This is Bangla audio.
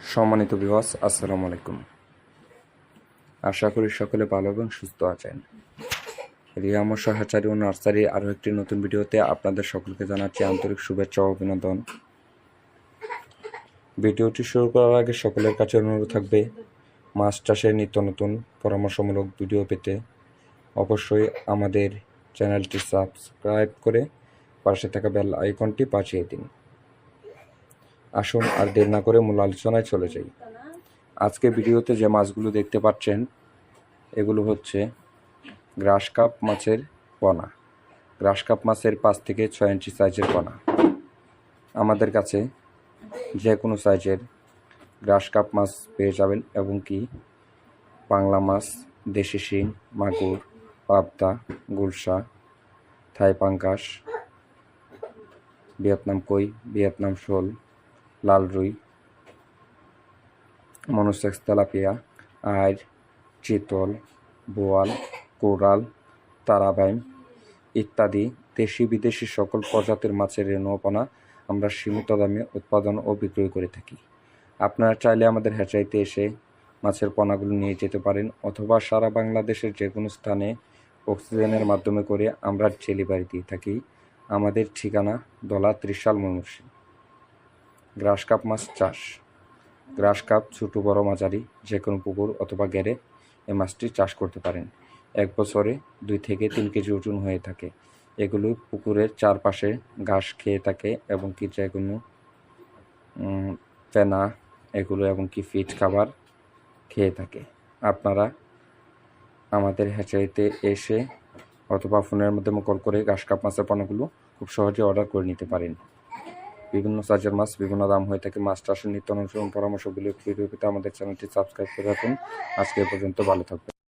সম্মানিত ভিউয়ার্স, আসসালামু আলাইকুম। আশা করি সকলে ভালো এবং সুস্থ আছেন। রিয়া মৎস্য ও নার্সারি আরও একটি নতুন ভিডিওতে আপনাদের সকলকে জানাচ্ছি আন্তরিক শুভেচ্ছা ও অভিনন্দন। ভিডিওটি শুরু করার আগে সকলের কাছে অনুরোধ থাকবে, মাছ চাষের নিত্য নতুন পরামর্শমূলক ভিডিও পেতে অবশ্যই আমাদের চ্যানেলটি সাবস্ক্রাইব করে পাশে থাকা বেল আইকনটি বাজিয়ে দিন। আসুন আর দেরি না করে মূল আলোচনায় চলে যাই। আজকে ভিডিওতে যে মাছগুলো দেখতে পাচ্ছেন এগুলো হচ্ছে গ্রাস কাপ মাছের পোনা। গ্রাস কাপ মাছের 5 থেকে 6 ইঞ্চি সাইজের পোনা। আমাদের কাছে যে কোনো সাইজের গ্রাস কাপ মাছ পেয়ে যাবেন এবং কি বাংলা মাছ, দেশি শিং, মাগুর, পাবদা, গুলশা, থাই পাঙ্গাস, ভিয়েতনাম কই, ভিয়েতনাম শোল, লাল রুই, মনোসেক্স তেলাপিয়া, আইর, চিতল, বোয়াল, কোরাল, তারাবাইম ইত্যাদি দেশি বিদেশি সকল প্রজাতির মাছের রেণুপোনা আমরা সীমিত দামে উৎপাদন ও বিক্রয় করে থাকি। আপনারা চাইলে আমাদের হ্যাচারিতে এসে মাছের পোনাগুলো নিয়ে যেতে পারেন অথবা সারা বাংলাদেশের যে কোনো স্থানে অক্সিজেনের মাধ্যমে করে আমরা ডেলিভারি দিয়ে থাকি। আমাদের ঠিকানা দলা ত্রিশাল ময়মনসিংহ। গ্রাস কাপ মাছ চাষ। গ্রাস কাপ ছোটো বড় মাঝারি যে কোনো পুকুর অথবা ঘেরে এই মাছটি চাষ করতে পারেন। 1 বছরে 2 থেকে 3 কেজি ওজন হয়ে থাকে। এগুলো পুকুরের চারপাশে ঘাস খেয়ে থাকে এবং কি যে কোনো ফেনা এগুলো এবং কি ফিড খাবার খেয়ে থাকে। আপনারা আমাদের হ্যাচারিতে এসে অথবা ফোনের মাধ্যমে কল করে গ্রাস কাপ মাছের পণ্যগুলো খুব সহজে অর্ডার করে নিতে পারেন। বিভিন্ন সাইজের মাছ বিভিন্ন দাম হয়ে থাকে। মাছ চাষের নিত্য নতুন পরামর্শগুলি ভিডিও পেতে আমাদের চ্যানেলটি সাবস্ক্রাইব করে রাখুন। আজকে এ পর্যন্ত, ভালো থাকবেন।